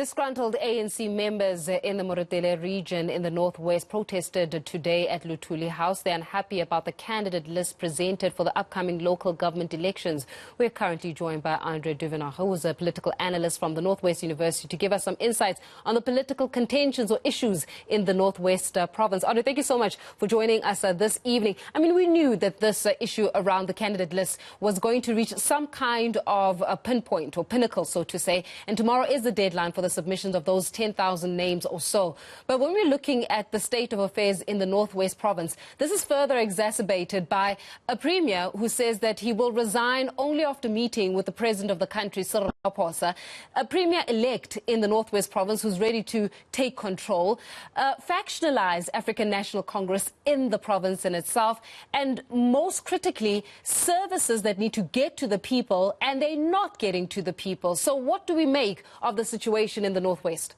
Disgruntled ANC members in the Moretele region in the northwest protested today at Luthuli House. They're unhappy about the candidate list presented for the upcoming local government elections. We're currently joined by Duvenhage, who's a political analyst from the Northwest University, to give us some insights on the political contentions or issues in the northwest province. Andre, thank you so much for joining us this evening. I mean, we knew that this issue around the candidate list was going to reach some kind of a pinpoint or pinnacle, so to say, and tomorrow is the deadline for the submissions of those 10,000 names or so. But when we're looking at the state of affairs in the Northwest province, this is further exacerbated by a premier who says that he will resign only after meeting with the president of the country, Cyril Ramaphosa, a premier-elect in the Northwest province who's ready to take control, factionalize African National Congress in the province in itself, and most critically, services that need to get to the people and they're not getting to the people. So what do we make of the situation in the Northwest?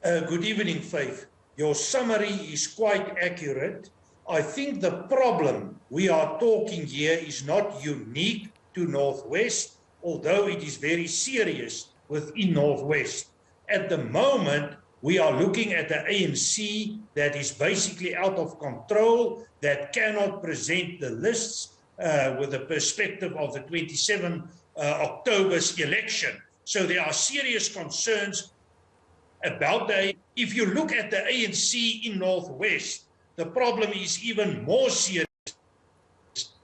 Good evening, Faith. Your summary is quite accurate. I think the problem we are talking here is not unique to Northwest, although it is very serious within Northwest. At the moment, we are looking at the ANC that is basically out of control, that cannot present the lists with the perspective of the 27 October's election. So there are serious concerns about that. If you look at the ANC in Northwest, the problem is even more serious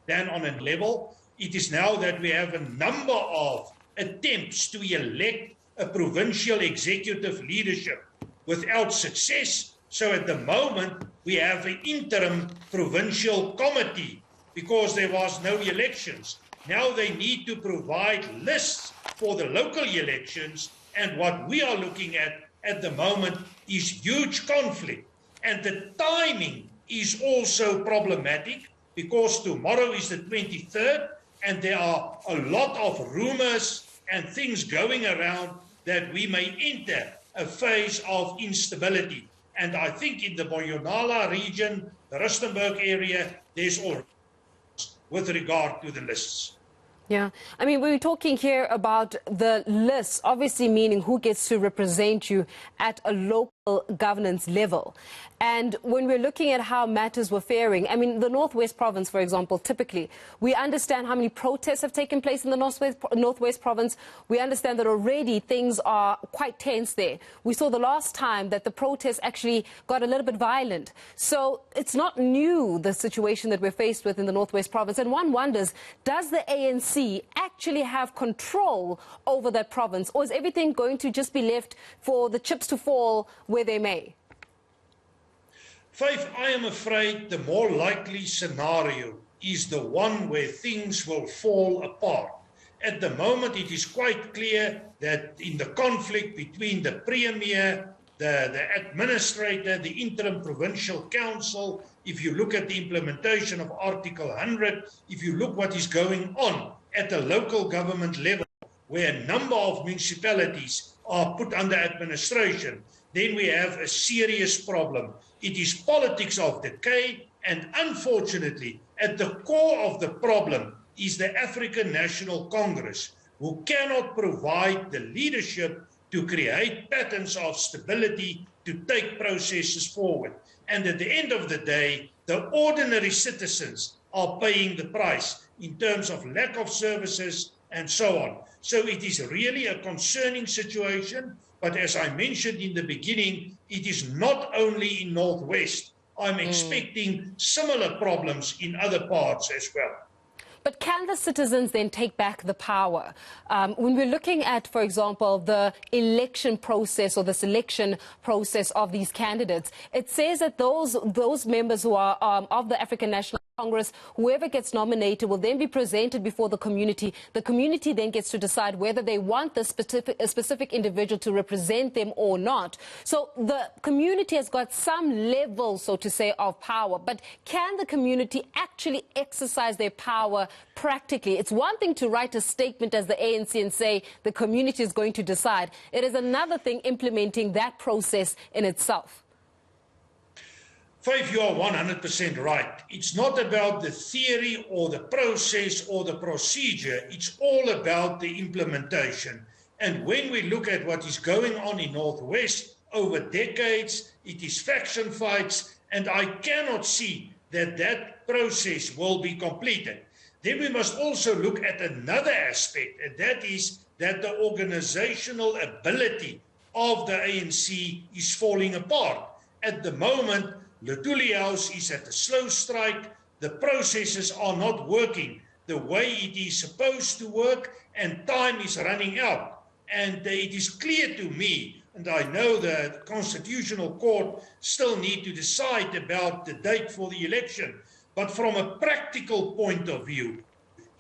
than on a level. It is now that we have a number of attempts to elect a provincial executive leadership without success. So at the moment, we have an interim provincial committee because there was no elections. Now they need to provide lists for the local elections, and what we are looking at the moment is huge conflict. And the timing is also problematic because tomorrow is the 23rd and there are a lot of rumors and things going around that we may enter a phase of instability. And I think in the Boyonala region, the Rustenburg area, there's all with regard to the lists. Yeah, I mean, we're talking here about the list, obviously meaning who gets to represent you at a local governance level. And when we're looking at how matters were faring, I mean, the Northwest province, for example, typically, we understand how many protests have taken place in the Northwest province. We understand that already things are quite tense there. We saw the last time that the protests actually got a little bit violent. So it's not new, the situation that we're faced with in the Northwest province. And one wonders, does the ANC actually have control over that province, or is everything going to just be left for the chips to fall where they may? Faith, I am afraid the more likely scenario is the one where things will fall apart. At the moment, it is quite clear that in the conflict between the Premier, the Administrator, the Interim Provincial Council, if you look at the implementation of Article 100, if you look what is going on at the local government level, where a number of municipalities are put under administration, then we have a serious problem. It is politics of decay, and unfortunately, at the core of the problem is the African National Congress, who cannot provide the leadership to create patterns of stability to take processes forward. And at the end of the day, the ordinary citizens are paying the price in terms of lack of services and so on. So it is really a concerning situation. But as I mentioned in the beginning, it is not only in Northwest. I'm expecting similar problems in other parts as well. But can the citizens then take back the power? When we're looking at, for example, the election process or the selection process of these candidates, it says that those members who are of the African National Congress, whoever gets nominated will then be presented before the community. The community then gets to decide whether they want a specific individual to represent them or not. So the community has got some level, so to say, of power. But can the community actually exercise their power practically? It's one thing to write a statement as the ANC and say the community is going to decide. It is another thing implementing that process in itself. Faith, you are 100% right. It's not about the theory or the process or the procedure. It's all about the implementation. And when we look at what is going on in Northwest over decades, it is faction fights, and I cannot see that that process will be completed. Then we must also look at another aspect, and that is that the organizational ability of the ANC is falling apart. At the moment, Luthuli House is at a slow strike. The processes are not working the way it is supposed to work, and time is running out. And it is clear to me, and I know the Constitutional Court still need to decide about the date for the election, but from a practical point of view,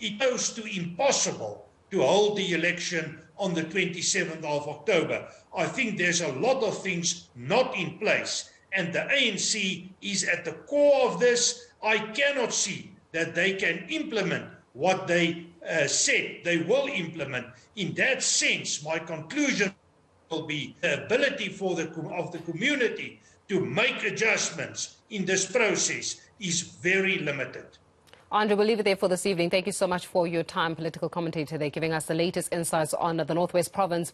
it goes to impossible to hold the election on the 27th of October. I think there's a lot of things not in place, and the ANC is at the core of this. I cannot see that they can implement what they said they will implement. In that sense, my conclusion will be the ability of the community to make adjustments in this process is very limited. Andre, we'll leave it there for this evening. Thank you so much for your time, political commentator there, giving us the latest insights on the Northwest Province.